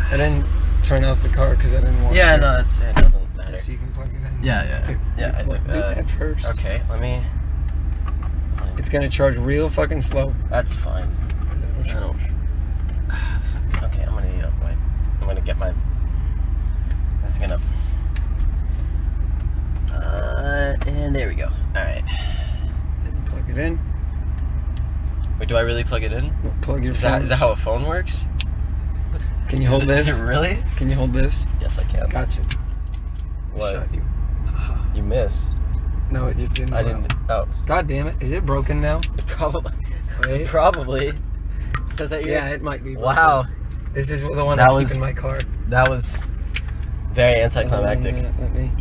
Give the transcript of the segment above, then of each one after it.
I didn't turn off the car because I didn't want to. Yeah, no, it doesn't matter. So you can plug it in. Yeah. Okay, well, do that first. Okay, let me... It's gonna charge real fucking slow. That's fine. I don't... Okay, I'm gonna eat up. Wait. I'm gonna get my... This is gonna... and there we go. Alright. And plug it in. Wait, do I really plug it in? Well, plug your Is phone. that how a phone works? Can you hold this? Is it really? Can you hold this? Yes, I can. Gotcha. What? Shot you. You missed. No, it just didn't. I didn't... Oh. God damn it. Is it broken now? Probably. Wait. Probably. Is that your... Yeah, it might be broken. Wow. This is the one That I keep was- in my car. That was very anticlimactic. Let me...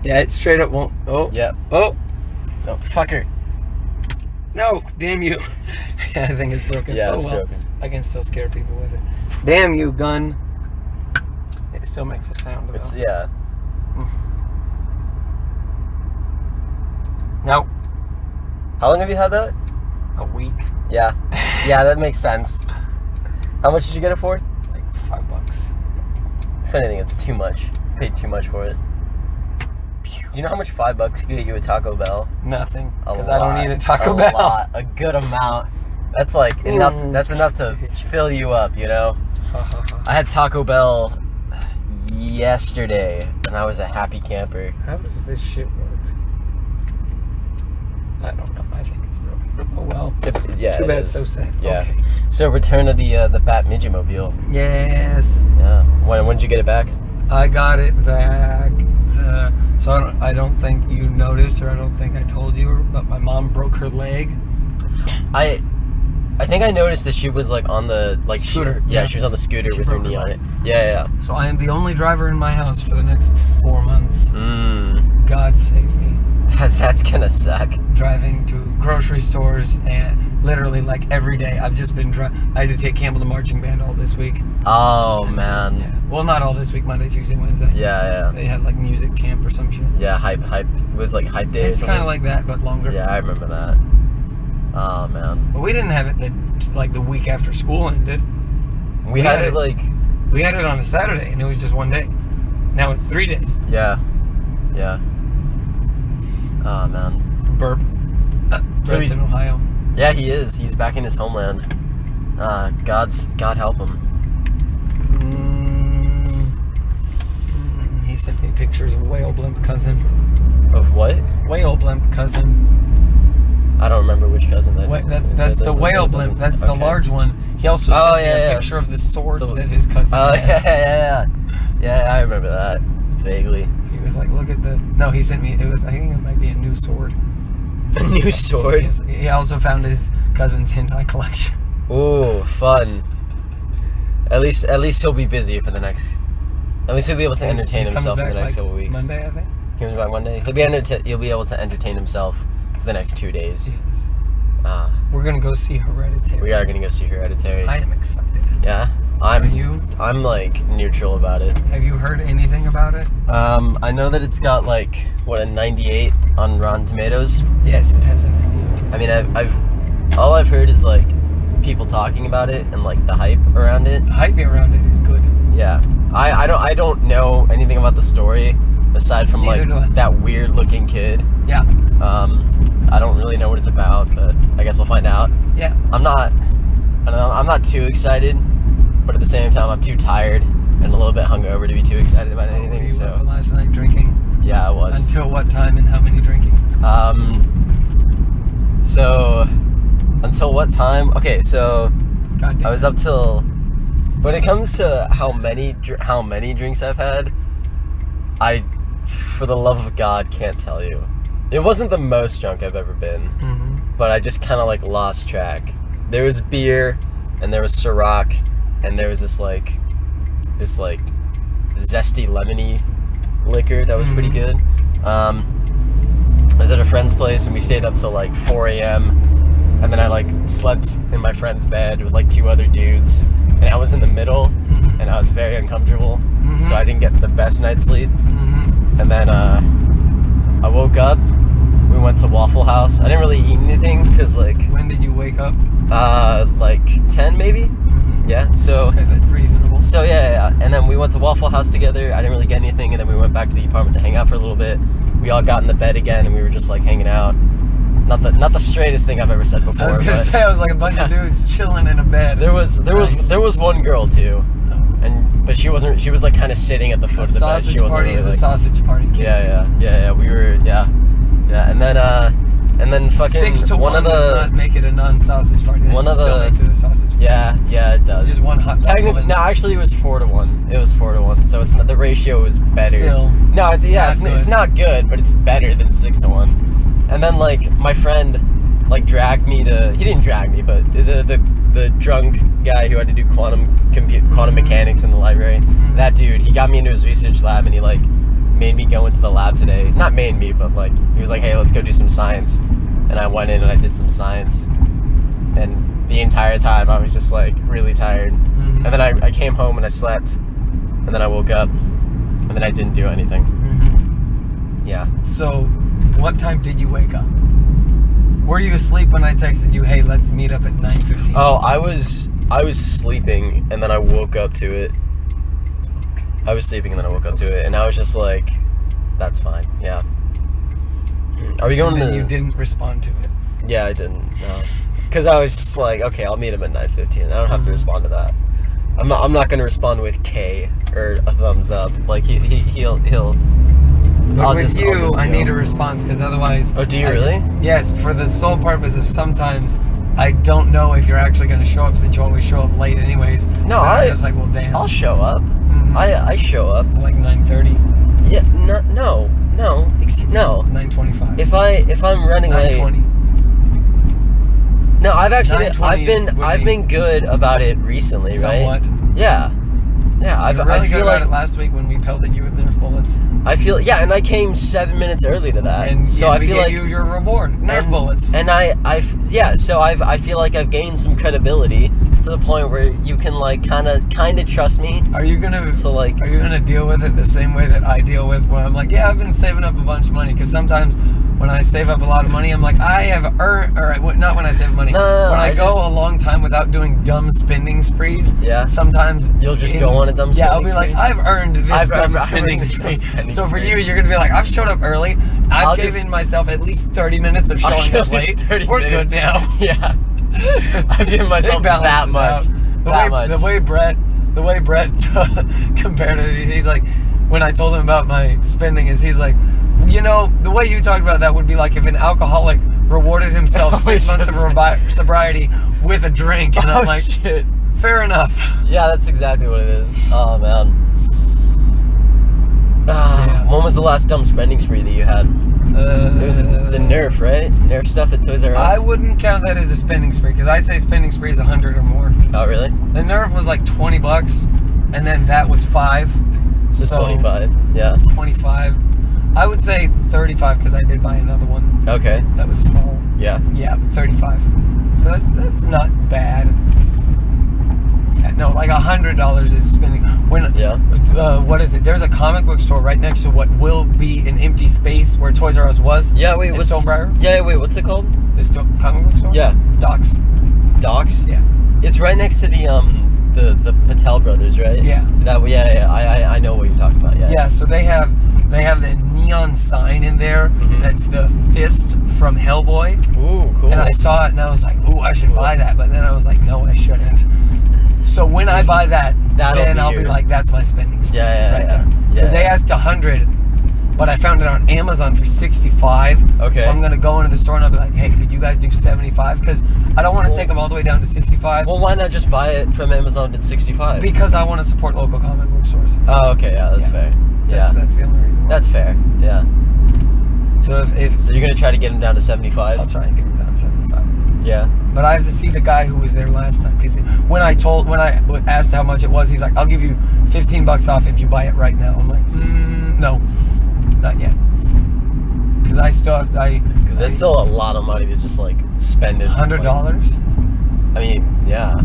Yeah, it straight up won't... Oh. Yep. Oh. Oh, fucker. No, damn you. I think it's broken. Yeah, oh, it's well. broken. I can still scare people with it. Damn you, gun. It still makes a sound though. It's, yeah. No. How long have you had that? A week. Yeah. Yeah, that makes sense. How much did you get it for? Like $5. If anything, it's too much. You paid too much for it. Do you know how much $5 could get you at Taco Bell? Nothing. A Because I don't lot. eat at Taco a Bell. Lot. A good amount. That's like enough. That's enough to fill you up, you know? I had Taco Bell yesterday, and I was a happy camper. How does this shit work? I don't know. I think it's broken. Oh well. Yeah. Too it bad, is. so sad. Yeah. Okay. So return of the Bat Midget-mobile. Yes. Yeah. When did you get it back? I got it back. So I don't think you noticed, or I don't think I told you, but my mom broke her leg. I think I noticed that she was like on the Scooter. Yeah, she was on the scooter with her broke her knee on leg. it. Yeah. So I am the only driver in my house for the next 4 months. God save me. That's gonna suck. Driving to grocery stores and literally like every day. I've just been I had to take Campbell to marching band all this week. Oh man. Yeah. Well, not all this week. Monday, Tuesday, Wednesday. Yeah. They had like music camp or some shit. Yeah, hype. It was like hype day. It's kind of like that, but longer. Yeah, I remember that. Oh man. But we didn't have it the week after school ended. We had it like. We had it on a Saturday, and it was just one day. Now it's 3 days. Yeah. Oh man. Burp. So Brett's he's in Ohio. Yeah, he is. He's back in his homeland. God help him. He sent me pictures of whale blimp cousin. Of what? Whale blimp cousin. I don't remember which cousin that. That's the whale blimp. That's the large one. He also sent me a picture of the swords that his cousin has. Yeah, I remember that vaguely. He was like, look at the... No, he sent me... I think it might be a new sword. A new sword? He also found his cousin's hentai collection. Ooh, fun. At least he'll be busy for the next... At least he'll be able to entertain himself for the next couple weeks. Monday, I think. He comes back Monday. He'll be able to entertain himself for the next 2 days. Yes. We're gonna go see Hereditary. We are gonna go see Hereditary. I am excited. Yeah. Are you? I'm like neutral about it. Have you heard anything about it? I know that it's got like a 98 on Rotten Tomatoes. Yes, it has a 98. I mean, all I've heard is like people talking about it and like the hype around it. The hype around it is good. Yeah. I don't know anything about the story aside from like that weird looking kid. Yeah. I don't really know what it's about, but I guess we'll find out. Yeah. I'm not too excited, but at the same time I'm too tired and a little bit hungover to be too excited about anything. Were you So up last night drinking? Yeah, I was. Until what time and how many drinking? So until what time? Okay, so I was up till. When it comes to how many drinks I've had, I, for the love of God, can't tell you. It wasn't the most drunk I've ever been, but I just kind of like lost track. There was beer, and there was Ciroc, and there was this zesty lemony liquor that was pretty good. I was at a friend's place and we stayed up till like 4 a.m. and then I like slept in my friend's bed with like 2 other dudes, and I was in the middle, and I was very uncomfortable, so I didn't get the best night's sleep. And then I woke up. We went to Waffle House. I didn't really eat anything because like. When did you wake up? Like 10 maybe. Yeah. So. Okay, that's reasonable. So yeah, and then we went to Waffle House together. I didn't really get anything, and then we went back to the apartment to hang out for a little bit. We all got in the bed again, and we were just like hanging out. Not the straightest thing I've ever said before. I was gonna say, I was like a bunch of dudes chilling in a bed. There was one girl too, but she wasn't. She was like kind of sitting at the foot of the bed. She Sausage party really, is like, a sausage party. Casey. Yeah. We were and then fucking 6 to 1 does not make it a non-sausage party. One of still the makes it a sausage party. Yeah, it does. Just one hot dog. Technically, no, actually, it was 4 to 1. It was 4 to 1, so it's not, the ratio is better. Still, no, it's not good, but it's better than 6 to 1. And then like my friend, like dragged me to. He didn't drag me, but the drunk guy who had to do quantum mechanics in the library. Mm-hmm. That dude, he got me into his research lab, and he like made me go into the lab today. Not made me, but like he was like, hey, let's go do some science. And I went in and I did some science, and the entire time I was just like really tired. Mm-hmm. And then I came home and I slept, and then I woke up, and then I didn't do anything. Mm-hmm. Yeah. So, what time did you wake up? Were you asleep when I texted you, hey, let's meet up at 9:15? Oh, I was sleeping, and then I woke up to it. I was sleeping, and then I woke up to it, and I was just like, that's fine. Yeah. Are we going and then to... you didn't respond to it. Yeah, I didn't. No. Because I was just like, okay, I'll meet him at 9:15. I don't have to respond to that. I'm not gonna respond with K or a thumbs up. Like he'll. But with you, I need a response because otherwise. Oh, do you really? Yes, for the sole purpose of sometimes I don't know if you're actually gonna show up since you always show up late anyways. No, so I'm just like, well, damn. I'll show up. Mm-hmm. I show up. Like 9:30. Yeah. No. 9:25. If I'm running late. 9:20. No, I've been good about it recently, right? Somewhat. Yeah. I really feel good like about it last week when we pelted you with Nerf bullets. and I came 7 minutes early to that, And so I we feel gave like you your reward, Nerf bullets. And I feel like I've gained some credibility to the point where you can like kind of trust me. Are you gonna deal with it the same way that I deal with where I'm like, yeah, I've been saving up a bunch of money, because sometimes when I save up a lot of money, I'm like, I have earned, or not when I save money. No, when I go a long time without doing dumb spending sprees. Yeah. Sometimes you'll just go on a dumb spending Yeah, I'll be spree? like, I've earned this dumb I've spending earned spree. this spending So for spree. you, you're gonna be like, I've showed up early. I've given myself at least 30 minutes of showing up late. We're good now. Yeah. I've given myself that much. The way Brett compared it, he's like, when I told him about my spending, he's like, you know, the way you talked about that would be like if an alcoholic rewarded himself 6 months of sobriety with a drink, and I'm like, shit. Fair enough. Yeah, that's exactly what it is. Oh man. Yeah. When was the last dumb spending spree that you had? It was the Nerf, right? Nerf stuff at Toys R Us? I wouldn't count that as a spending spree, because I say spending spree is 100 or more. Oh, really? The Nerf was like $20, and then that was 5. So 25, yeah. 25. I would say 35 because I did buy another one. Okay. That was small. Yeah. Yeah, 35. So that's not bad. Yeah, no, like $100 is spending. What is it? There's a comic book store right next to what will be an empty space where Toys R Us was. Yeah, wait, what's Stonebriar? Yeah, wait, what's it called? This comic book store? Yeah. Docks. Docks? Yeah. It's right next to the Patel brothers, right? Yeah. I know what you're talking about. Yeah. Yeah. So they have the neon sign in there. Mm-hmm. That's the fist from Hellboy. Ooh, cool. And I saw it and I was like, ooh, I should buy that. But then I was like, no, I shouldn't. So when I buy that, then I'll be like, that's my spending spree. Yeah. Because they asked 100, but I found it on Amazon for 65. Okay. So I'm gonna go into the store and I'll be like, hey, could you guys do 75? Because I don't want to take them all the way down to 65. Well, why not just buy it from Amazon at 65? Because I want to support local comic book stores. Oh, okay, yeah, that's fair. Yeah, that's the only reason why. That's fair. Yeah. So so you're gonna try to get them down to 75? I'll try and get them down to 75. Yeah. But I have to see the guy who was there last time, because when I asked how much it was, he's like, I'll give you $15 off if you buy it right now. I'm like, no, not yet. Because I still have to. Because that's still a lot of money to just like spend it. $100. I mean, yeah.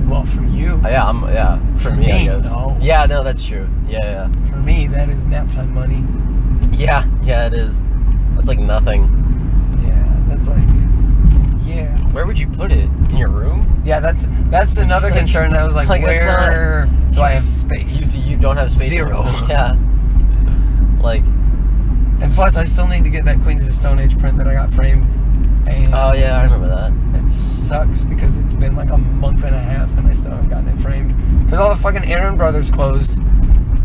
Well, for you. Yeah, for me, I guess. No. Yeah, no, that's true. Yeah. For me, that is nap time money. Yeah, it is. That's like nothing. Yeah, that's like, Yeah. Where would you put it? In your room? Yeah, that's another concern. I was like, where do I have space? You don't have space. Zero. Yeah. Like. And plus, I still need to get that Queens of the Stone Age print that I got framed. And oh yeah, I remember that. It sucks because it's been like a month and a half and I still haven't gotten it framed. Because all the fucking Aaron Brothers closed.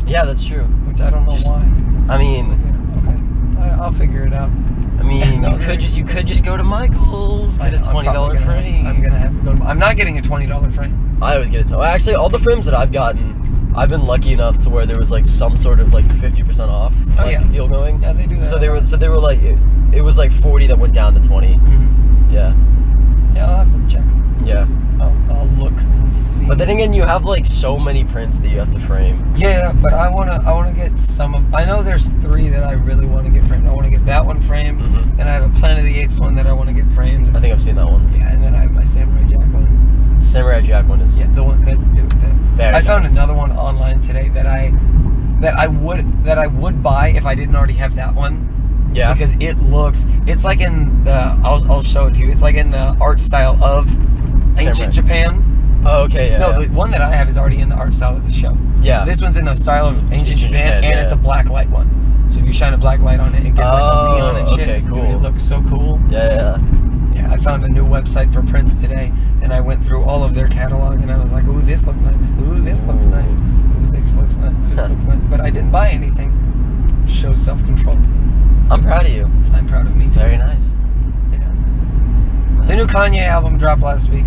Yeah, that's true. Which I don't know why. I mean, yeah, okay, I'll figure it out. I mean, you could just go to Michael's, get a $20 frame. I'm gonna have to go. I'm not getting a $20 frame. I always get it. Actually, all the frames that I've gotten, I've been lucky enough to where there was like some sort of like 50% off deal going. Yeah, they do that. So they were like it was like 40 that went down to 20. Mm-hmm. Yeah. Yeah, I'll have to check. Yeah. I'll look and see. But then again, you have like so many prints that you have to frame. Yeah, but I wanna get some of. I know there's 3 that I really want to get framed. I want to get that one framed, and I have a Planet of the Apes one that I want to get framed. I think I've seen that one. Yeah, and then I have my Samurai Jack one. Samurai Jack one is the one that very I found nice. another one online today that I would buy if I didn't already have that one. Yeah. Because it's like in I'll show it to you. It's like in the art style of ancient Japan. Oh, okay, yeah. No, the one that I have is already in the art style of the show. Yeah. This one's in the style of ancient Japan, and it's a black light one. So if you shine a black light on it, it gets like a neon and shit. Okay, cool. Dude, it looks so cool. Yeah. Yeah, I found a new website for prints today, and I went through all of their catalog, and I was like, ooh, this looks nice. Ooh, this looks nice. Ooh, this looks nice. This looks nice. But I didn't buy anything. It shows self-control. I'm proud of you. I'm proud of me, too. Very nice. Yeah. The new Kanye album dropped last week.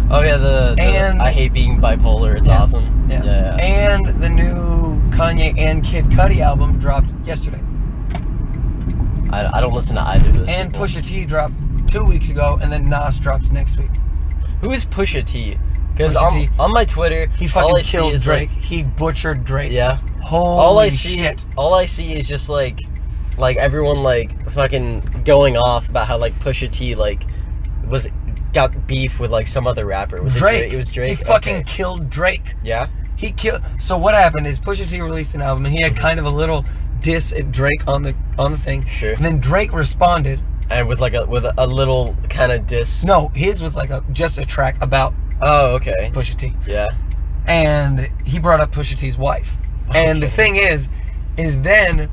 Oh, yeah, the I Hate Being Bipolar. It's awesome. Yeah. And the new Kanye and Kid Cudi album dropped yesterday. I don't listen to either of those. And Pusha T dropped 2 weeks ago, and then Nas drops next week. Who is Pusha T? Because on my Twitter, he fucking killed Drake. He butchered Drake. Yeah. Holy shit. All I see is just like everyone like fucking going off about how like Pusha T like got beef with like some other rapper. Was Drake. It Drake? It was Drake. He fucking killed Drake. Yeah. He killed. So what happened is Pusha T released an album, and he had kind of a little diss at Drake on the thing. Sure. And then Drake responded. And with a little kind of diss. No, his was like just a track about. Oh, okay. Pusha T. Yeah. And he brought up Pusha T's wife. Okay. And the thing is then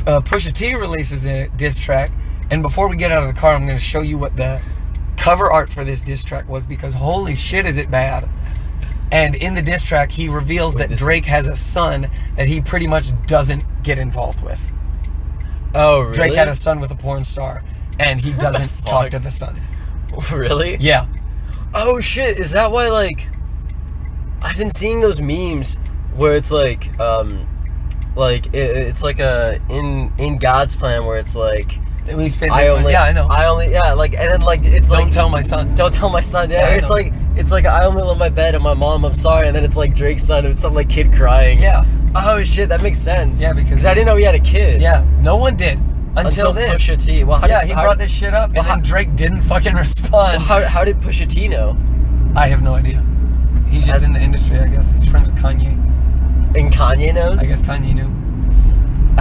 Pusha T releases a diss track. And before we get out of the car, I'm going to show you what the cover art for this diss track was, because holy shit is it bad. And in the diss track, he reveals that Drake has a son that he pretty much doesn't get involved with. Oh, really? Drake had a son with a porn star, and he doesn't talk to the son. Really? Yeah. Oh shit! Is that why like I've been seeing those memes where it's like it's like a in God's plan where it's like we spent this one. Yeah, I know. Like, and then like it's like don't tell my son. Don't tell my son. Yeah, it's like I only love my bed and my mom. I'm sorry, and then it's like Drake's son and it's some like kid crying. Yeah. Oh shit, that makes sense. Yeah, because I didn't know he had a kid. Yeah, no one did until this. Pusha T. Well, he brought this shit up, and then Drake didn't fucking respond. Well, how did Pusha T know? I have no idea. He's just in the industry, I guess. He's friends with Kanye. And Kanye knows? I guess Kanye knew.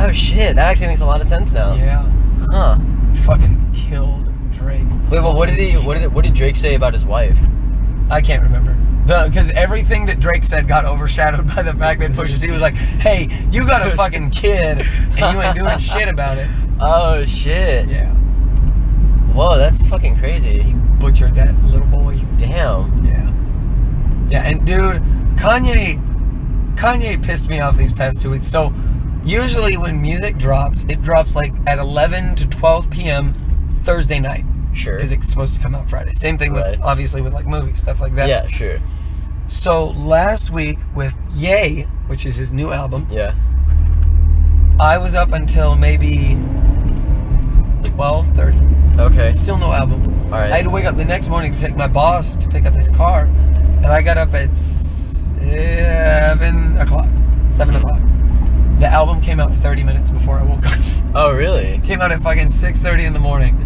Oh shit, that actually makes a lot of sense now. Yeah. Huh. Fucking killed Drake. Wait, but what did Drake say about his wife? I can't remember. Because everything that Drake said got overshadowed by the fact that Pusha T was like, hey, you got a fucking kid and you ain't doing shit about it. Oh, shit. Yeah. Whoa, that's fucking crazy. He butchered that little boy. Damn. Yeah. Yeah, and dude, Kanye pissed me off these past 2 weeks. So, usually when music drops, it drops like at 11 to 12 p.m. Thursday night. Sure. Because it's supposed to come out Friday. Same thing with, obviously, with like movies, stuff like that. Yeah, sure. So last week with Ye, which is his new album, I was up until maybe 12:30. Okay. Still no album. All right. I had to wake up the next morning to take my boss to pick up his car, and I got up at 7 o'clock. 7 o'clock. The album came out 30 minutes before I woke up. Oh, really? It came out at fucking 6:30 in the morning.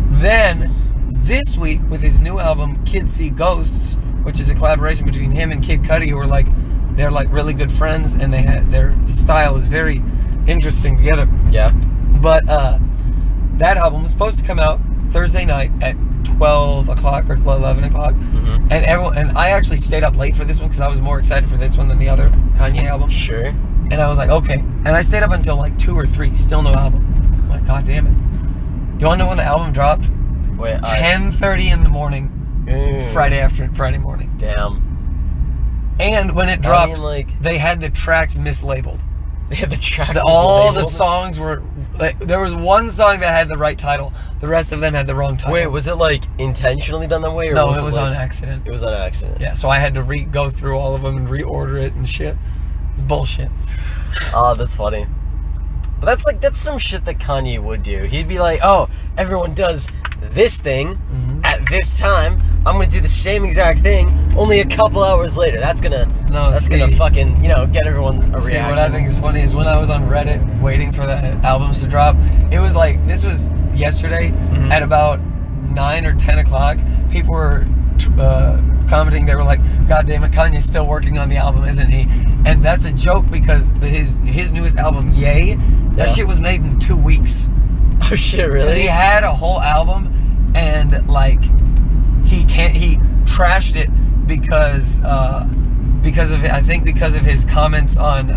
Then this week with his new album Kids See Ghosts, which is a collaboration between him and Kid Cudi, who are they're really good friends, and their style is very interesting together. Yeah. But that album was supposed to come out Thursday night at 12 o'clock or 11 o'clock. Mm-hmm. And I actually stayed up late for this one because I was more excited for this one than the other Kanye album. Sure. And I was like, okay. And I stayed up until like 2 or 3, still no album. I'm like, God damn it. You want to know when the album dropped? Wait, 10:30 in the morning, Friday morning. Damn. And when it dropped, I mean, like, they had the tracks mislabeled. They had the tracks All mislabeled? the songs were... Like, there was one song that had the right title. The rest of them had the wrong title. Wait, was it like intentionally done that way? Or No, was it was like, on accident. It was on accident. Yeah, so I had to go through all of them and reorder it and shit. It's bullshit. Oh, that's funny. But that's some shit that Kanye would do. He'd be like, oh, everyone does this thing at this time. I'm gonna do the same exact thing only a couple hours later. That's gonna fucking, get everyone a reaction. What I think is funny is when I was on Reddit waiting for the albums to drop, it was like, this was yesterday at about 9 or 10 o'clock. People were commenting, they were like, God damn it, Kanye's still working on the album, isn't he? And that's a joke because his newest album, Yay, that shit was made in 2 weeks. Oh shit, really? He had a whole album and like he trashed it because of his comments on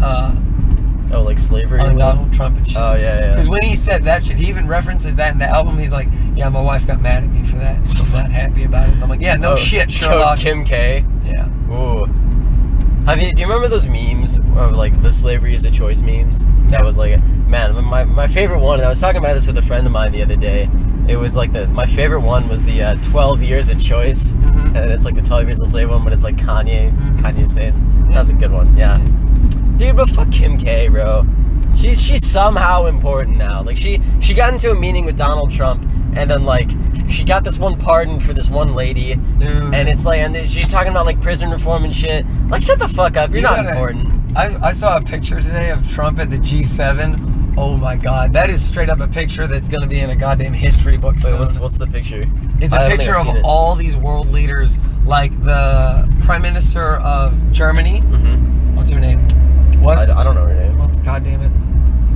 like slavery on Donald Trump and shit. Oh yeah. Because when he said that shit, he even references that in the album. He's like, yeah, my wife got mad at me for that. She's not happy about it. And I'm like, yeah, no shit, Sherlock. Kim K. Yeah. Ooh. Do you remember those memes of like the slavery is a choice memes? That was like, man, my favorite one, and I was talking about this with a friend of mine the other day. It was like my favorite one was the 12 years of choice. And it's like the 12 years of slave one, but it's like Kanye's face. That was a good one, yeah. Dude, but fuck Kim K, bro. She's somehow important now. Like she got into a meeting with Donald Trump, and then like she got this one pardon for this one lady, dude. And it's like, and she's talking about like prison reform and shit. Like, shut the fuck up. You're not important. I saw a picture today of Trump at the G7. Oh my God, that is straight up a picture that's gonna be in a goddamn history book. Wait, what's the picture? It's a picture of all these world leaders, like the Prime Minister of Germany. What's her name? I don't know her name. Well, God damn it.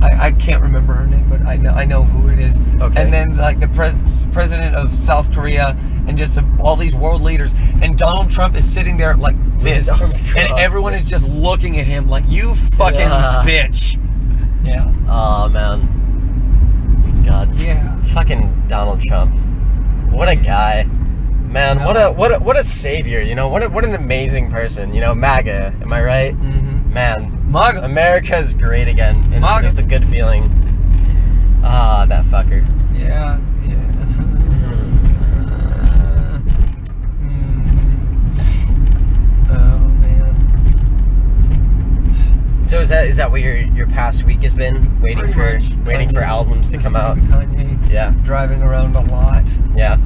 I can't remember her name, but I know who it is. Okay. And then like the president of South Korea, and just all these world leaders, and Donald Trump is sitting there like this, and everyone is just looking at him like, you fucking bitch. Yeah. Oh man. God. Yeah. Fucking Donald Trump. What a guy. Man, what a savior, what an amazing person, MAGA, am I right? Man, MAGA. America's great again, and MAGA. it's a good feeling. Ah, that fucker. Yeah. Oh man. So is that what your past week has been? Waiting for albums to come out? Kanye. Yeah. Driving around a lot. Yeah.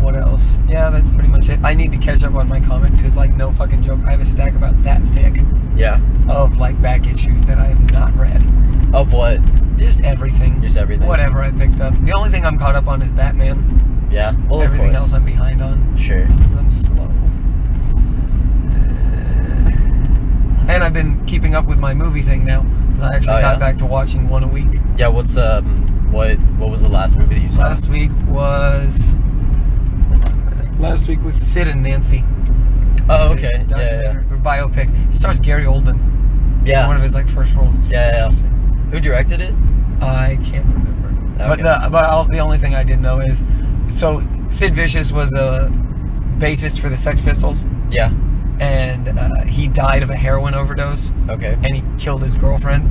What else? Yeah, that's pretty much it. I need to catch up on my comics. It's like no fucking joke. I have a stack about that thick. Yeah. Of like back issues that I have not read. Of what? Just everything. Just everything. Whatever I picked up. The only thing I'm caught up on is Batman. Yeah. Well, everything else I'm behind on. Sure. I'm slow. And I've been keeping up with my movie thing now. Because I actually got back to watching one a week. Yeah. What's what was the last movie that you saw? Last week was Sid and Nancy. Oh, okay. Yeah. Her biopic. It stars Gary Oldman. Yeah. One of his like first roles. Yeah. Who directed it? I can't remember. Okay. But the only thing I did know is, so Sid Vicious was a bassist for the Sex Pistols. Yeah. And he died of a heroin overdose. Okay. And he killed his girlfriend.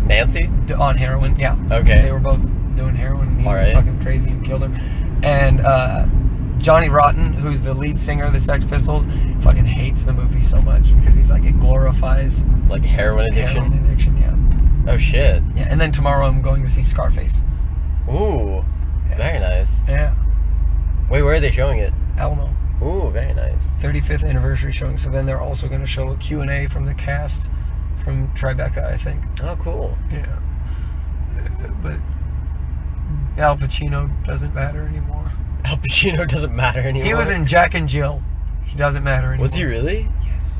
Nancy? On heroin, yeah. Okay. They were both doing heroin, and he All right. was fucking crazy and killed her. And Johnny Rotten, who's the lead singer of the Sex Pistols, fucking hates the movie so much because he's like, it glorifies like heroin addiction. Heroin addiction, yeah. Oh shit. Yeah, and then tomorrow I'm going to see Scarface. Ooh, very nice. Yeah. Wait, where are they showing it? Alamo. Ooh, very nice. 35th anniversary showing. So then they're also going to show a Q&A from the cast from Tribeca, I think. Oh, cool. Yeah. But Al Pacino doesn't matter anymore. Al Pacino doesn't matter anymore? He was in Jack and Jill. He doesn't matter anymore. Was he really? Yes.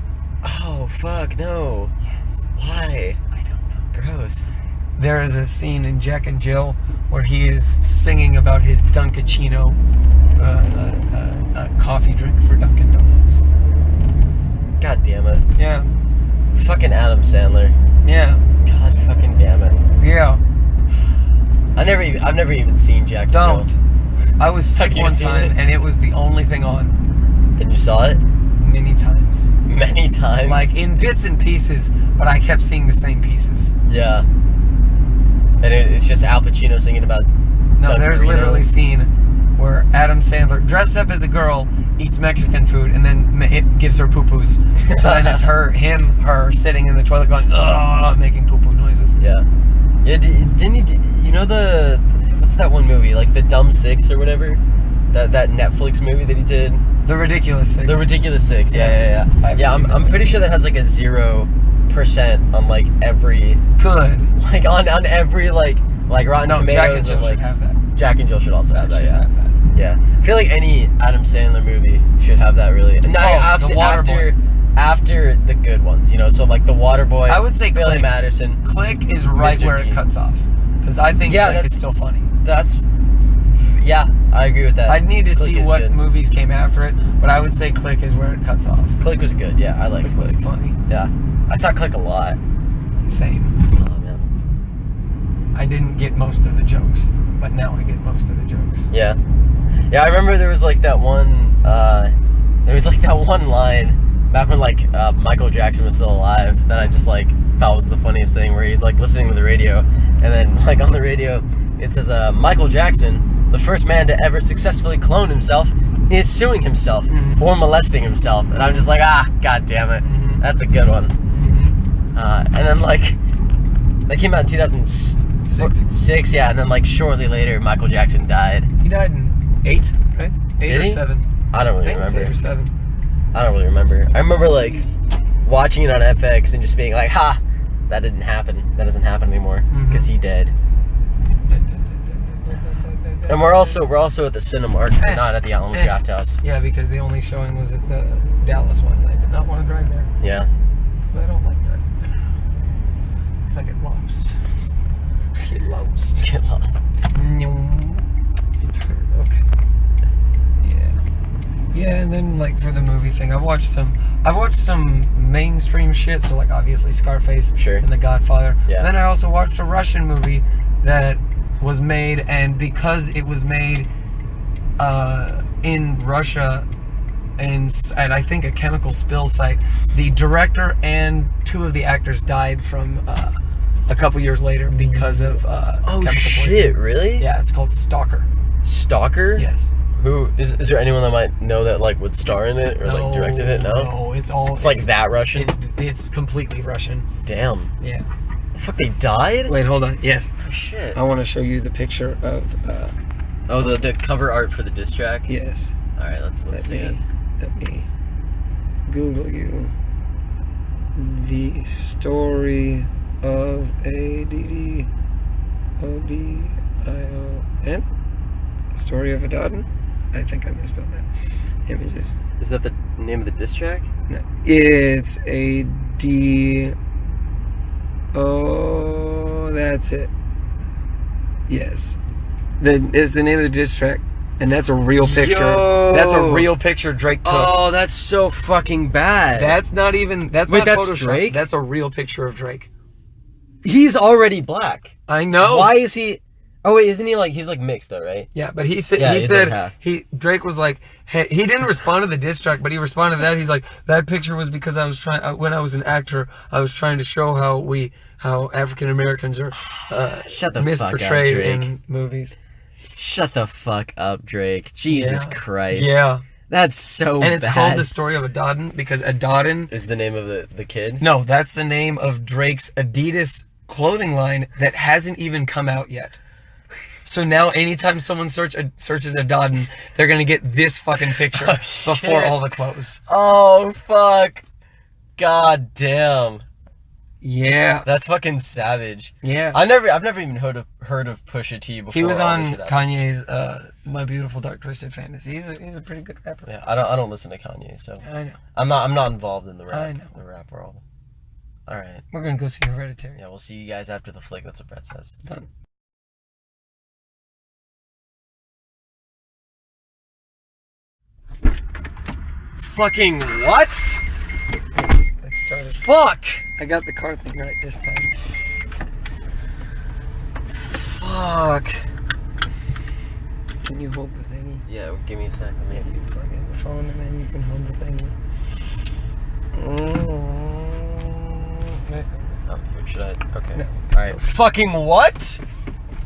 Oh, fuck, no. Yes. Why? I don't know. Gross. there is a scene in Jack and Jill where he is singing about his Dunkachino coffee drink for Dunkin' Donuts. God damn it. Yeah. Fucking Adam Sandler. Yeah. God fucking damn it. Yeah. I've never even seen Jack and Don't. Jill. I was sick Have you one seen time it? and it was the only thing on And you saw it? many times. Many times. Like in bits and pieces, but I kept seeing the same pieces. Yeah. And it's just Al Pacino singing about No, there's Dunkarinos. literally a scene where Adam Sandler, dressed up as a girl, eats Mexican food, and then it gives her poo-poos. So then it's her sitting in the toilet going, ugh, making poo-poo noises. Yeah. Yeah, didn't you know what's that one movie, like The Dumb Six or whatever? That Netflix movie that he did? The Ridiculous Six. The Ridiculous Six, yeah. Yeah, I'm pretty sure that has like a 0% on like every... Good. Like on every like Rotten No, Tomatoes. Jack and Jill like, should have that. Jack and Jill should also have that, Should yeah. have that. Yeah. I feel like any Adam Sandler movie should have that, really. And False, The Waterboy. after the good ones, you know, so like The Waterboy, I would say Billy Click. Madison. Click is right Mr. where T. it cuts off. Because I think Yeah, Click that's- is still funny. Yeah, I agree with that. I'd need to Click see is what good. movies came after it, but I would say Click is where it cuts off. Click was good, yeah, I like Click was Click. funny. Yeah. I saw Click a lot. Same. Oh, man. I didn't get most of the jokes, but now I get most of the jokes. Yeah. Yeah, I remember there was like that one line back when like Michael Jackson was still alive that I just like thought was the funniest thing, where he's like listening to the radio and then like on the radio it says Michael Jackson, the first man to ever successfully clone himself, is suing himself for molesting himself. And I'm just like, god damn it. That's a good one. And then like that came out in 2006, yeah, and then like shortly later Michael Jackson died. He died in 8, right? 8 Did or he? 7. I don't I really think it's remember. 8 or 7. I don't really remember. I remember like watching it on FX and just being like, ha, that didn't happen. That doesn't happen anymore because he dead. And we're also at the Cinemark, not at the Alamo Draft House. Yeah, because the only showing was at the Dallas one. I did not want to drive there. Yeah. Because I don't like that. Because I get lost. Get lost. Get lost. Okay. Yeah, and then like for the movie thing, I've watched some mainstream shit, so like obviously Scarface Sure. and The Godfather. Yeah. And then I also watched a Russian movie that was made, and because it was made in Russia and at I think a chemical spill site, the director and 2 of the actors died from a couple years later because of chemical shit, poisoning. really? Yeah, it's called Stalker. Stalker? Yes. Who is there anyone that might know that like would star in it or like directed it? No, it's like that Russian. It's completely Russian. Damn. Yeah. Fuck, they died? Wait, hold on. Yes. Oh, shit. I want to show you the picture of. Oh, the cover art for the diss track. Yes. All right, let's see it. Let me Google you the story of Addion. Story of Addion. I think I misspelled that. Images. Is that the name of the diss track? No, it's A-D... Oh, that's it. Yes. Is the name of the diss track. And that's a real picture. Yo! That's a real picture Drake took. Oh, that's so fucking bad. That's not even... That's Wait, not that's Photoshop. Drake? That's a real picture of Drake. He's already black. I know. Why is he... Oh, wait, isn't he like... He's like mixed though, right? Yeah, but he said... Yeah, he he's said... like half. Drake was like... Hey, he didn't respond to the diss track, but he responded to that. He's like, that picture was because I was trying... when I was an actor, I was trying to show how African Americans are Shut the fuck up, misportrayed Drake. in movies. Shut the fuck up, Drake. Jesus Christ. Yeah. That's so bad. And it's called The Story of Addion because Addion... Is the name of the kid? No, that's the name of Drake's Adidas clothing line that hasn't even come out yet. So now anytime someone searches Addion, they're going to get this fucking picture before all the clothes. Oh, fuck. God damn. Yeah. That's fucking savage. Yeah. I've never even heard of Pusha T before. He was all on this shit happened. Kanye's My Beautiful Dark Twisted Fantasy. He's a pretty good rapper. Yeah, I don't listen to Kanye, so I know. I'm not involved in the rap. I know. The rap world. All right. We're gonna go see Hereditary. Yeah, we'll see you guys after the flick. That's what Brett says. Done. Fucking what? Let's start it. Fuck! I got the car thing right this time. Fuck. Can you hold the thingy? Yeah, give me a second. Yeah, you plug in the phone and then you can hold the thingy. Oh, should I? Okay. No. Alright. Fucking what?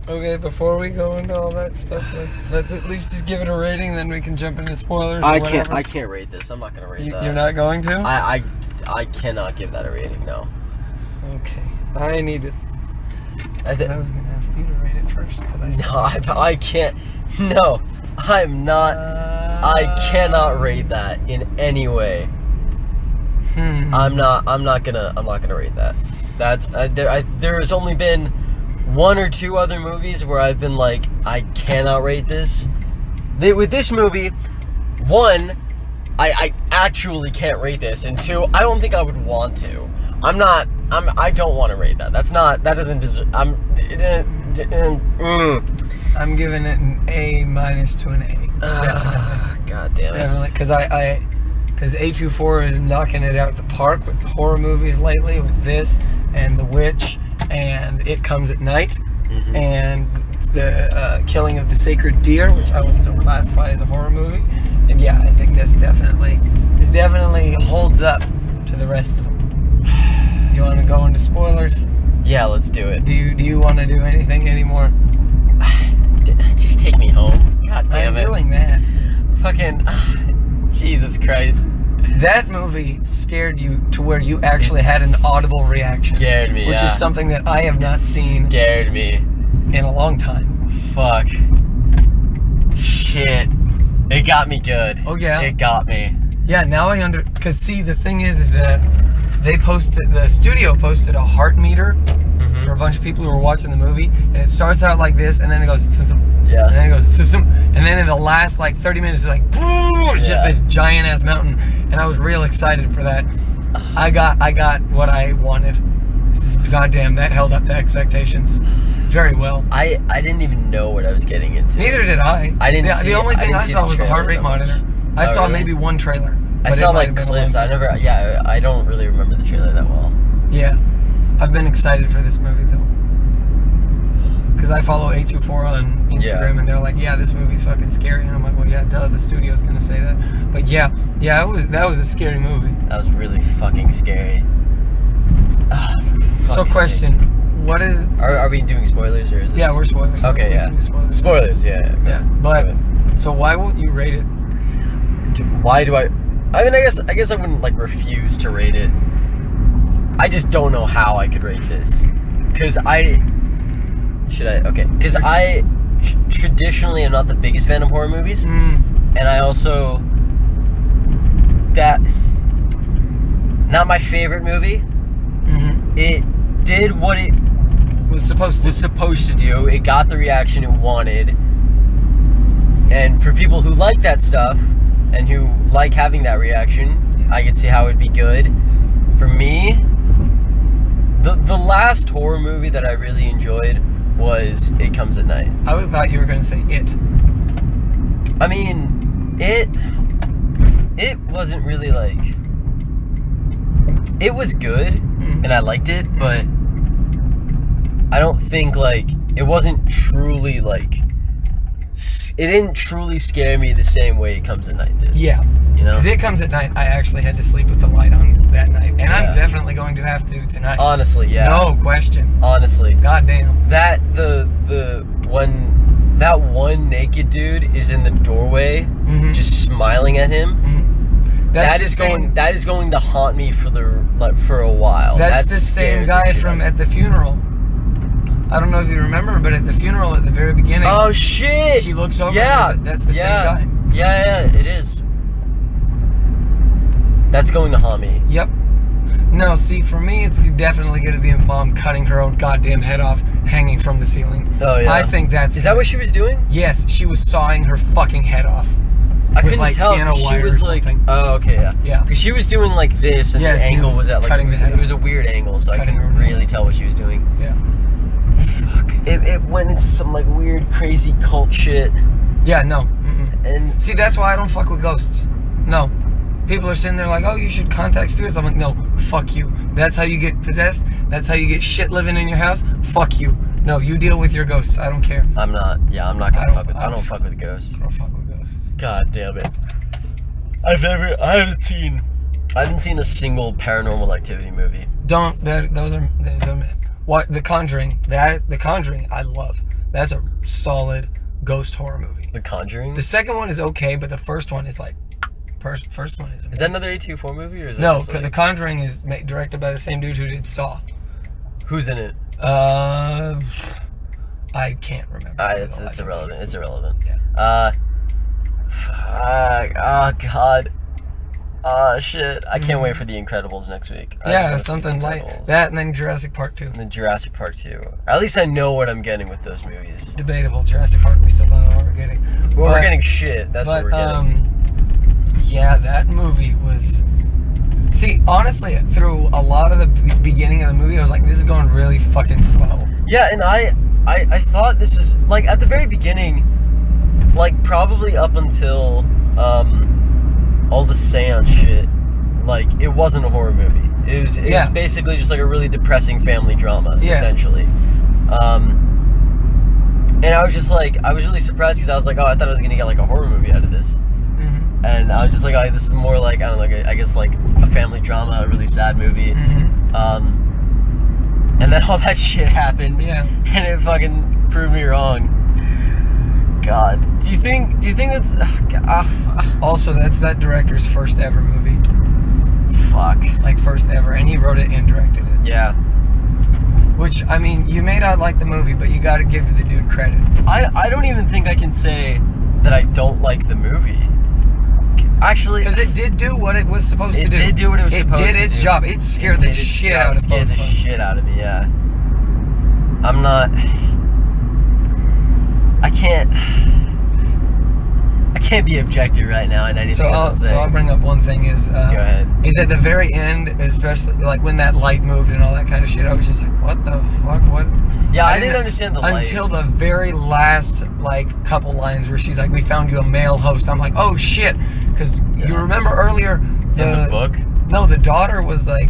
Okay, before we go into all that stuff, let's at least just give it a rating, then we can jump into spoilers. I can't rate this. I'm not gonna rate that. You're not going to? I cannot give that a rating, no. Okay. I need to. I was gonna ask you to rate it first. I can't. No, I'm not. I cannot rate that in any way. I'm not gonna rate that. That's there has only been one or two other movies where I've been like, I cannot rate this. With this movie, one, I actually can't rate this, and two, I don't think I would want to. I don't want to rate that. That doesn't deserve. I'm giving it an A- to an A. Definitely. God damn it. Definitely, because A24 is knocking it out of the park with the horror movies lately, with this and The Witch and It Comes at Night, and the Killing of the Sacred Deer, which I would still classify as a horror movie. And yeah, I think this definitely holds up to the rest of them. You want to go into spoilers? Yeah, let's do it. Do you want to do anything anymore? Just take me home. God damn it. I'm doing that. Fucking Jesus Christ. That movie scared you to where you actually had an audible reaction. Scared me, which is something that I have not seen. Scared me. In a long time. Fuck. Shit. It got me good. Oh yeah. It got me. Yeah, now because see, the thing is that the studio posted a heart meter for a bunch of people who were watching the movie, and it starts out like this, and then it goes, yeah, and then it goes, and then in the last like 30 minutes, it's like, boom, it's just this giant ass mountain, and I was real excited for that. I got what I wanted. Goddamn, that held up to expectations very well. I didn't even know what I was getting into. Neither did I. I didn't see. The only thing I saw was the heart rate monitor. I saw maybe one trailer. I saw like clips. I don't really remember the trailer that well. Yeah, I've been excited for this movie though, because I follow A24 on Instagram, and they're like, yeah, this movie's fucking scary, and I'm like, well, yeah, duh, the studio's gonna say that. But yeah, that was a scary movie. That was really fucking scary. So question, what is? Are we doing spoilers or is this? Yeah, we're spoilers. Okay, yeah. Spoilers, yeah. But so why won't you rate it? Why do I mean, I guess I wouldn't like refuse to rate it. I just don't know how I could rate this. Because I traditionally am not the biggest fan of horror movies. And I also, not my favorite movie. It did what it was supposed to do. It got the reaction it wanted. And for people who like that stuff, and who like having that reaction, I could see how it'd be good. For me, the last horror movie that I really enjoyed was It Comes at Night. I thought you were going to say It. I mean, it wasn't really like... It was good, and I liked it, but I don't think, like, it wasn't truly, like... It didn't truly scare me the same way It Comes at Night did. Yeah. You know? Because It Comes at Night, I actually had to sleep with the light on that night. And I'm definitely going to have to tonight. Honestly, yeah. No question. Honestly. Goddamn. That one naked dude is in the doorway, just smiling at him. That is going to haunt me for a while. That's the same guy from at the funeral. I don't know if you remember, but at the funeral at the very beginning. Oh shit! She looks over. Yeah, That's the same guy. Yeah, it is. That's going to haunt me. Yep. No, see, for me, it's definitely going to be a mom cutting her own goddamn head off, hanging from the ceiling. Oh yeah. I think that's. Is that what she was doing? Yes, she was sawing her fucking head off. I with couldn't like tell. piano 'Cause she wire was or like, something. oh, okay, yeah. Yeah. Because she was doing like this, and Yes, the and he angle was was at like cutting the head it was a weird angle, so I Cutting couldn't her really neck. tell what she was doing. Yeah. Fuck. It went into some like weird, crazy cult shit. Yeah, no. Mm-mm. And See, that's why I don't fuck with ghosts. No. People are sitting there like, oh, you should contact spirits. I'm like, no, fuck you. That's how you get possessed. That's how you get shit living in your house. Fuck you. No, you deal with your ghosts. I don't care. I'm not gonna fuck with. I don't fuck with ghosts. I don't fuck with ghosts. God damn it. I haven't seen a single Paranormal Activity movie. Those are what The Conjuring. The Conjuring I love. That's a solid ghost horror movie. The Conjuring? The second one is okay, but the first one is like first one is amazing. Is that another A24 movie or is No, because because The Conjuring is directed by the same dude who did Saw. Who's in it? I can't remember. It's irrelevant. It's irrelevant. Yeah. Fuck. Oh god. Oh shit. I can't wait for The Incredibles next week. Yeah, something like that, and then Jurassic Park 2. And then Jurassic Park 2. At least I know what I'm getting with those movies. Debatable. Jurassic Park, we still don't know what we're getting. Well, we're getting shit. That's what we're getting. Yeah, that movie was... See, honestly, through a lot of the beginning of the movie, I was like, this is going really fucking slow. Yeah, and I thought this was, like, at the very beginning, like, probably up until, all the seance shit, like, it wasn't a horror movie. It was basically just, like, a really depressing family drama, essentially. And I was just, like, I was really surprised because I was like, oh, I thought I was gonna get, like, a horror movie out of this. And I was just like, oh, this is more like, I don't know, I guess like a family drama, a really sad movie. And then all that shit happened. Yeah. And it fucking proved me wrong. God. Do you think that's... Also, that's that director's first ever movie. Fuck. Like, first ever. And he wrote it and directed it. Yeah. Which, I mean, you may not like the movie, but you gotta give the dude credit. I don't even think I can say that I don't like the movie. Actually, because it did do what it was supposed to do. It did do what it was supposed to do. It did its job. It scared the shit out of both of us. It scared the shit out of me, yeah. I'm not... I can't be objective right now in anything So I'll bring up one thing is... Go ahead. Is at the very end, especially like when that light moved and all that kind of shit, I was just like, what the fuck? What? Yeah, I didn't understand the light. Until the very last, like, couple lines where she's like, we found you a male host. I'm like, oh shit. Because you remember earlier... In the book? No, the daughter was like,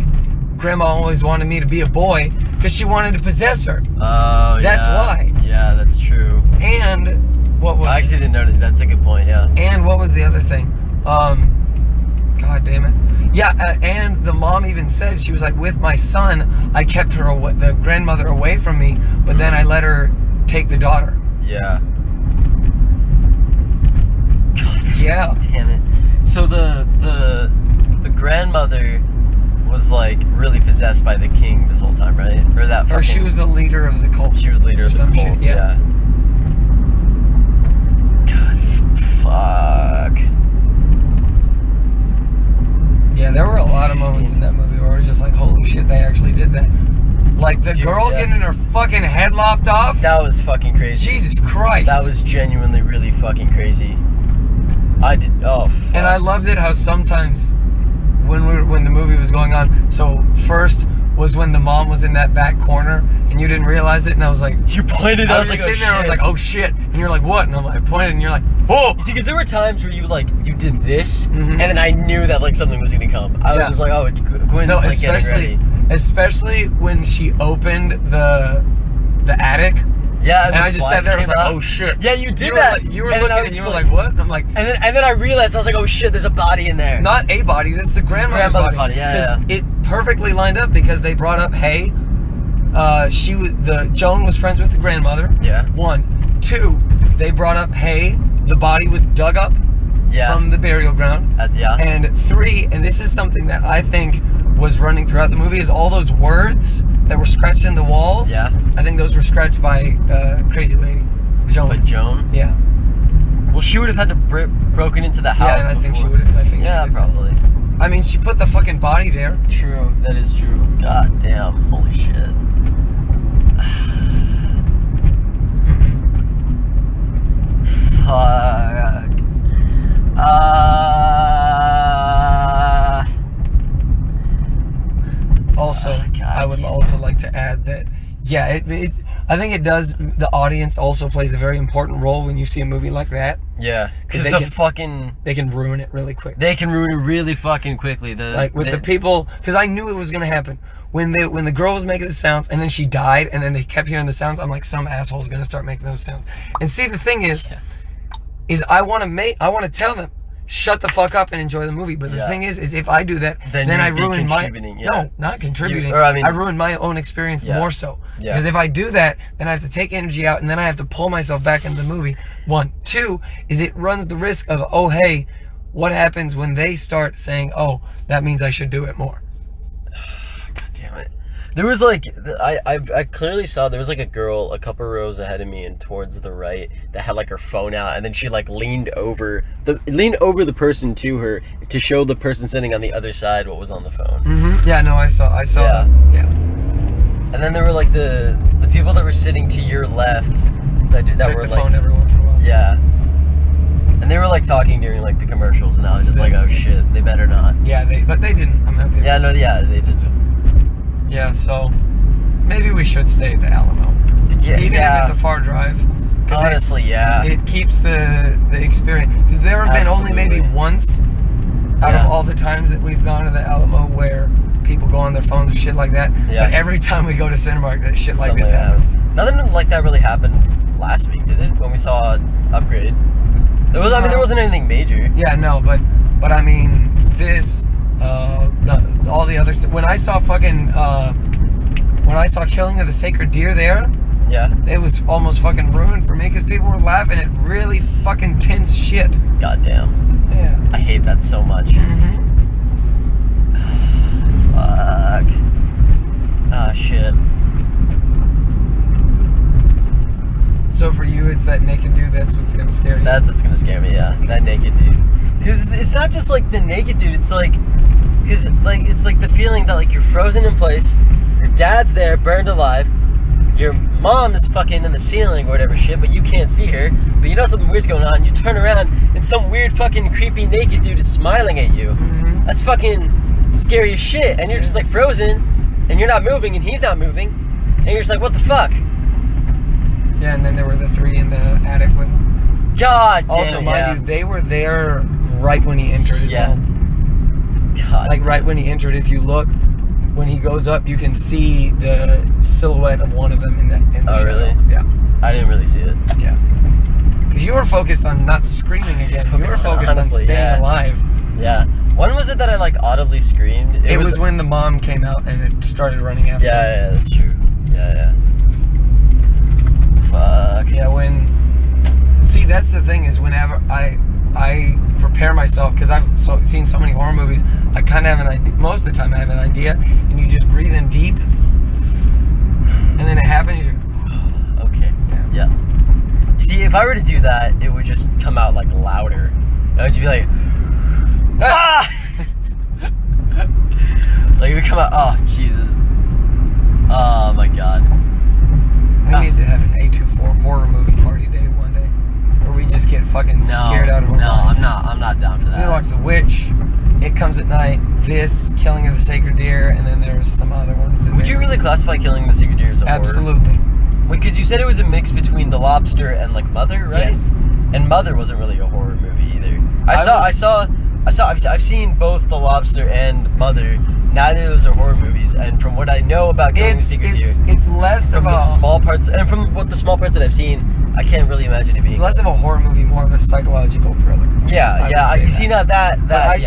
Grandma always wanted me to be a boy because she wanted to possess her. Oh, That's why. Yeah, that's true. And what was... I actually didn't know that. That's a good point, yeah. And what was the other thing? God damn it. Yeah, and the mom even said, she was like, with my son, I kept her away, the grandmother away from me, but then I let her take the daughter. Yeah. God, yeah. Damn it. So the grandmother was like really possessed by the king this whole time, right? Or she was the leader of the cult. She was leader of the cult. Shit, yeah. God, fuck. Yeah, there were a lot of moments in that movie where I was just like, holy shit, they actually did that. Like the girl getting her fucking head lopped off. That was fucking crazy. Jesus Christ. That was genuinely really fucking crazy. Oh, fuck. And I loved it how sometimes when the movie was going on, so first was when the mom was in that back corner and you didn't realize it, and I was like, you pointed. I was just sitting there, I was like, oh shit, and you're like, what? And I'm like, I pointed, and you're like, whoa. See, because there were times where you did this, and then I knew that like something was gonna come. I was just like, oh, Gwen's like getting ready. Especially when she opened the attic. Yeah, and I just sat there and was like, oh shit. Yeah, you did that. You were looking and you were like, what? And I'm like, and then I realized, I was like, oh shit, there's a body in there. Not a body, that's the grandmother's body. Yeah. It perfectly lined up because they brought up, hey, Joan was friends with the grandmother. Yeah. 1. 2, they brought up, hey, the body was dug up from the burial ground. And 3, and this is something that I think was running throughout the movie, is all those words that were scratched in the walls. Yeah. I think those were scratched by Crazy Lady. Joan. By Joan? Yeah. Well, she would have had to broken into the house. Yeah, and I think she would have. Yeah, probably. I mean, she put the fucking body there. True, that is true. God damn, holy shit. Fuck. Also, I would also like to add that, yeah, I think it does. The audience also plays a very important role when you see a movie like that. Yeah, because they can ruin it really quick. They can ruin it really fucking quickly. The people, because I knew it was gonna happen when the girl was making the sounds and then she died and then they kept hearing the sounds. I'm like, some asshole's gonna start making those sounds. And see, the thing is I want to tell them, shut the fuck up and enjoy the movie. But the thing is if I do that, then I ruin no, not contributing. I ruin my own experience more so. Yeah. Because if I do that, then I have to take energy out and then I have to pull myself back into the movie. 1, 2 is it runs the risk of, oh hey, what happens when they start saying, oh, that means I should do it more. God damn it. There was like, I clearly saw there was like a girl a couple rows ahead of me and towards the right that had like her phone out, and then she like leaned over the person to her to show the person sitting on the other side what was on the phone. Mm-hmm. Yeah, no, I saw that. Yeah. And then there were like the people that were sitting to your left that were the like phone every once in a while. Yeah. And they were like talking during like the commercials, and I was just like, oh shit, they better not. Yeah, but they didn't. I'm happy. Yeah, no, yeah, they did. Yeah, so maybe we should stay at the Alamo. Yeah, even if it's a far drive. Honestly, it keeps the experience. Because there have been only maybe once out of all the times that we've gone to the Alamo where people go on their phones and shit like that. Yeah. But every time we go to Cinemark, that shit like this happens. Nothing like that really happened last week, did it? When we saw Upgrade. There wasn't anything major. Yeah, no, but I mean, this, all the other stuff. When I saw Killing of the Sacred Deer there, it was almost fucking ruined for me because people were laughing at really fucking tense shit. Goddamn. Yeah. I hate that so much. Mm-hmm. Fuck. Ah, shit. So for you, it's that naked dude. That's what's gonna scare you. That's what's gonna scare me. Yeah, that naked dude. Because it's not just like the naked dude. It's like, it's like the feeling that like you're frozen in place. Your dad's there, burned alive. Your mom is fucking in the ceiling or whatever shit, but you can't see her. But you know something weird's going on. You turn around and some weird fucking creepy naked dude is smiling at you. Mm-hmm. That's fucking scary as shit. And you're just like frozen, and you're not moving, and he's not moving, and you're just like, what the fuck? Yeah, and then there were the 3 in the attic with him. God damn. Also, mind you, they were there right when he entered as well. God. Like right when he entered, if you look, when he goes up, you can see the silhouette of one of them in the shadow. Really? Yeah. I didn't really see it. Yeah. Because you were focused on not screaming again. You were focused on staying alive. Yeah. When was it that I like audibly screamed? It was when the mom came out and it started running after. Yeah, that's true. Yeah. Fuck. Yeah, see, that's the thing is whenever I prepare myself, because I've seen so many horror movies, I kind of have an idea. Most of the time I have an idea, and you just breathe in deep, and then it happens. Okay. Yeah. You see, if I were to do that, it would just come out like louder. I would just be like, ah! Like it would come out. Oh Jesus. Oh my God. We need to have an A24 horror movie party day one day, where we just get fucking scared out of our minds. I'm not down for that. We watch The Witch, It Comes at Night, this, Killing of the Sacred Deer, and then there's some other ones. Would you really classify Killing of the Sacred Deer as a horror? Absolutely. Because you said it was a mix between The Lobster and like Mother, right? Yes. And Mother wasn't really a horror movie either. I've seen both The Lobster and Mother. Neither of those are horror movies, and from what I know about Killing of the Sacred Deer, it's less from the small parts, and from what the small parts that I've seen, I can't really imagine it being less of a horror movie, more of a psychological thriller. Yeah. You see, now that I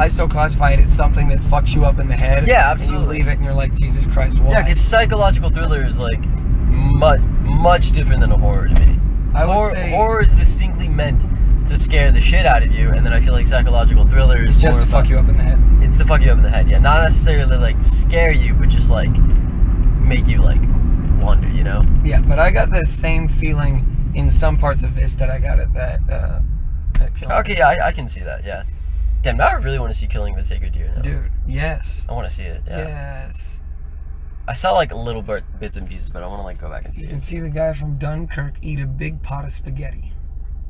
still classify it as something that fucks you up in the head. Yeah, absolutely. And you leave it, and you're like, Jesus Christ, why? Yeah, because psychological thriller is like much different than a horror to me. Horror is distinctly meant to scare the shit out of you, and then I feel like psychological thriller is just to fuck you up in the head. It's to fuck you up in the head, yeah. Not necessarily like scare you, but just like make you like wonder, you know? Yeah, but I got the same feeling in some parts of this that I got at that Killing. Okay, yeah, I can see that, yeah. Damn, now I really want to see Killing of the Sacred Deer now. Dude, yes. I want to see it, yeah. Yes. I saw like little bits and pieces, but I want to like go back and see it. You can see the guy from Dunkirk eat a big pot of spaghetti.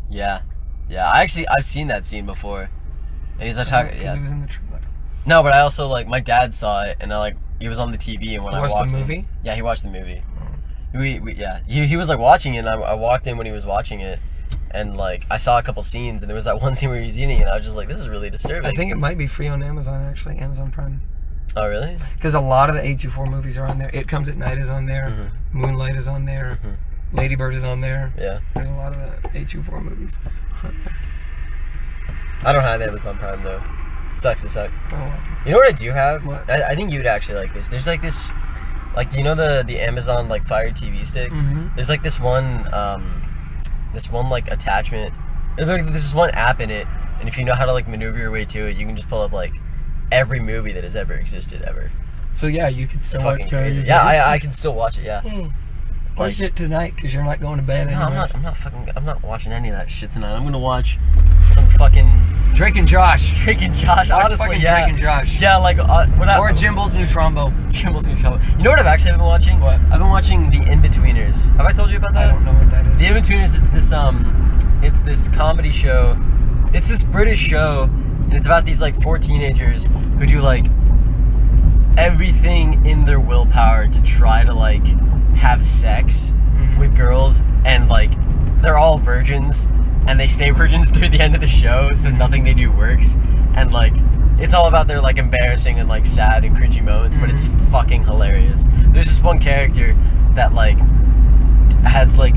Yeah. Yeah, I've seen that scene before. And he's like talking. Because Yeah. it was in the trailer. No, but I also like my dad saw it, and he was on the TV, and when I Watched walked the in, movie? yeah, he watched the movie. He was like watching it, and I walked in when he was watching it, and like I saw a couple scenes, and there was that one scene where he was eating, and I was just like, this is really disturbing. I think it might be free on Amazon, actually, Amazon Prime. Oh, really? Because a lot of the A24 movies are on there. It Comes at Night is on there. Mm-hmm. Moonlight is on there. Mm-hmm. Lady Bird is on there. Yeah. There's a lot of the A24 movies. I don't have Amazon Prime though. Sucks to suck. Oh, well. You know what I do have? What? I think you'd actually like this. There's like this, like, you know the Amazon like Fire TV stick? Mm-hmm. There's like this one like attachment. There's this one app in it, and if you know how to like maneuver your way to it, you can just pull up like every movie that has ever existed ever. So yeah, you could still watch Fucking Guardians. crazy. Yeah, I can still watch it. Yeah. Watch it tonight because you're not going to bed. No, anyways. I'm not watching any of that shit tonight. I'm gonna watch some fucking Drake and Josh. Drake and Josh. Watch Honestly, fucking yeah. Drake and Josh. Yeah, like Or Jimbo's New Trombo. Jimbo's New Trouble. You know what I've actually been watching? What? I've been watching The In-Betweeners. Have I told you about that? I don't know what that is. The In-Betweeners, it's this comedy show. It's this British show, and it's about these like 4 teenagers who do like everything in their willpower to try to like have sex with girls, and like they're all virgins, and they stay virgins through the end of the show, so nothing they do works, and like it's all about their like embarrassing and like sad and cringy moments, but it's fucking hilarious. There's this one character that like has like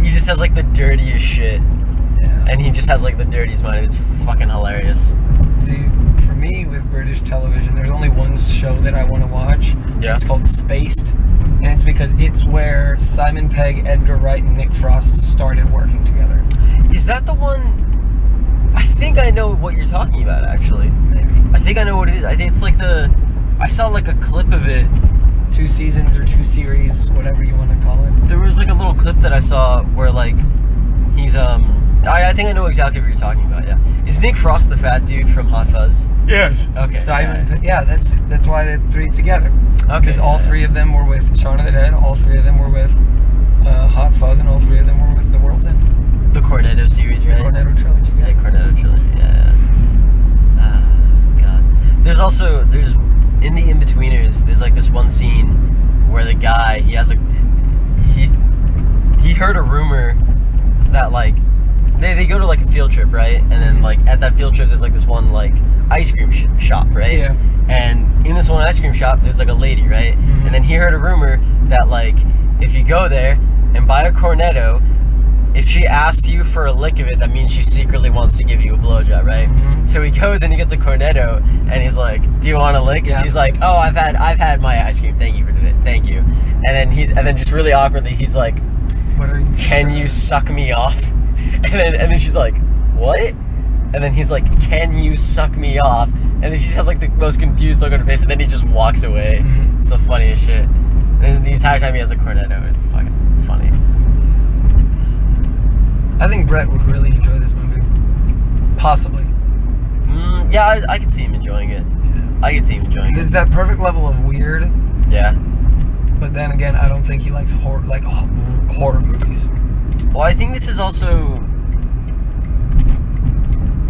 he just has like the dirtiest shit, and he just has like the dirtiest mind, and it's fucking hilarious. See, for me with British television, there's only one show that I want to watch. Yeah. It's called Spaced, and it's because it's where Simon Pegg, Edgar Wright, and Nick Frost started working together. Is that the one? I think I know what you're talking about, actually. Maybe. I think I know what it is. I think it's like I saw like a clip of it. 2 seasons or 2 series, whatever you want to call it. There was like a little clip that I saw where like he's I think I know exactly what you're talking about. Yeah, is Nick Frost the fat dude from Hot Fuzz? Yes. Okay. Simon, yeah, that's why the 3 together. Okay. Because all 3 of them were with Shaun of the Dead, all 3 of them were with Hot Fuzz, and all 3 of them were with The World's End. The Cornetto series, right? The Cornetto trilogy. Yeah, Cornetto trilogy. Yeah. God. There's in the In-Betweeners. There's like this one scene where the guy he heard a rumor that like they go to like a field trip, right? And then like at that field trip there's like this one like ice cream shop, right? Yeah. And in this one ice cream shop there's like a lady, right? And then he heard a rumor that like if you go there and buy a Cornetto, if she asks you for a lick of it, that means she secretly wants to give you a blowjob, right? So he goes and he gets a Cornetto, and he's like, "Do you want a lick?" And she's like, "Oh, I've had my ice cream. Thank you for it. Thank you." And then just really awkwardly, he's like, What are you? "Can you suck me off?" And then she's like, "What?" And then he's like, "Can you suck me off?" And then she has like the most confused look on her face, and then he just walks away. It's the funniest shit. And the entire time he has a Cornetto. It's funny. I think Brett would really enjoy this movie. Possibly. Yeah, I could see him enjoying it. Yeah. I could see him enjoying It's it. that perfect level of weird, Yeah. but then again, I don't think he likes horror movies. Well, I think this is also.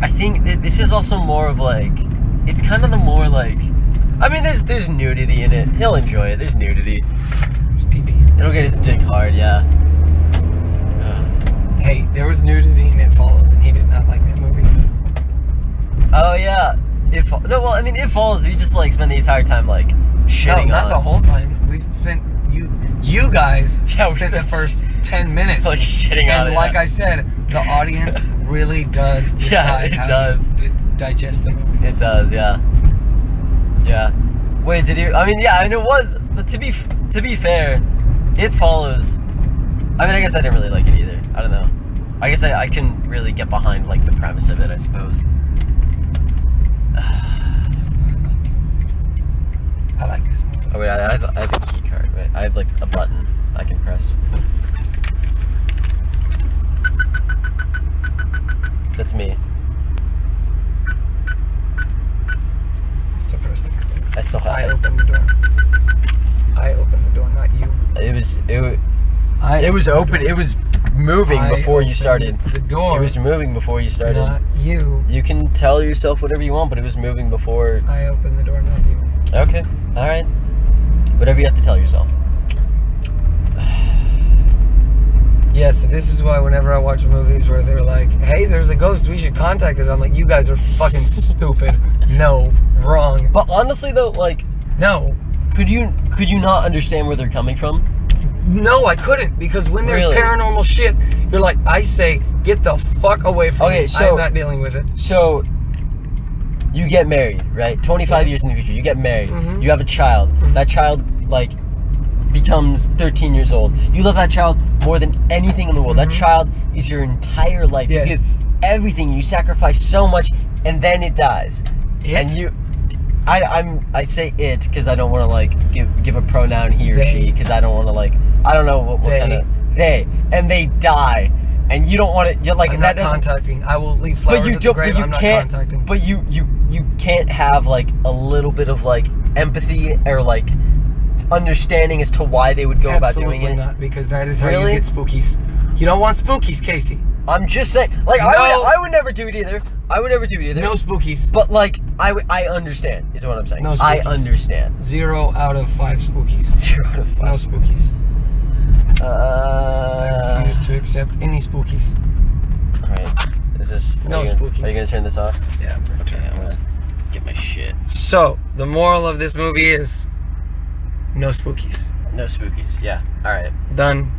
I think that this is also more of like. It's kind of the more like. I mean, there's nudity in it. He'll enjoy it. There's nudity. There's pee-pee. It'll get his dick hard, yeah. Hey, there was nudity in It Follows, and he did not like that movie. Oh yeah. It Follows. You just like spend the entire time like shitting No, not on. the whole time. We spent you guys spent the first 10 minutes like shitting on and it. like yeah. I said, the audience really does decide it how does. to digest the movie. It does, yeah. Yeah. Wait, did you? I mean, yeah, and it was. But to be fair, It Follows. I mean, I guess I didn't really like it either. I don't know. I guess I couldn't really get behind like the premise of it, I suppose. I like this movie. Oh wait, I have a key card. Right, I have like a button I can press. That's me. Still press the code. I still have I it. opened the door. I opened the door, not you. It was I open. opened the It was moving before you started. The door. It was moving before you started. Not you. You can tell yourself whatever you want, but it was moving before. I opened the door, not you. Okay. All right. Whatever you have to tell yourself. Yeah, so this is why whenever I watch movies where they're like, hey, there's a ghost, we should contact it. I'm like, you guys are fucking stupid. No, wrong. But honestly though, like, no. Could you not understand where they're coming from? No, I couldn't, because when there's Really? paranormal shit, you're like, I say, get the fuck away from me. So, I'm not dealing with it. So, you get married, right? 25 years in the future, you get married. Mm-hmm. You have a child. Mm-hmm. That child, like, becomes 13 years old. You love that child more than anything in the world. Mm-hmm. That child is your entire life. Yes. You give everything. You sacrifice so much, and then it dies. And you... I say it because I don't want to like give a pronoun he or she, because I don't want to like, I don't know what kind of they die, and you don't want to. You're like, I'm that not doesn't. Contacting. I will leave flowers at the grave. I'm not contacting. But you can't have like a little bit of like empathy or like understanding as to why they would go about doing it. Absolutely not, because that is how Really? you get spookies. You don't want spookies, Casey. I'm just saying, like, No. I would never do it either. I would never do it either. No spookies. But like, I understand is what I'm saying. No I spookies. understand. 0 out of 5 spookies. 0 out of 5. No spookies. I I refuse to accept any spookies. Alright. Is this... No are you spookies. Are you gonna turn this off? Yeah, I'm gonna turn Okay, it I'm on. gonna get my shit. So, the moral of this movie is no spookies. No spookies. Yeah. Alright. Done.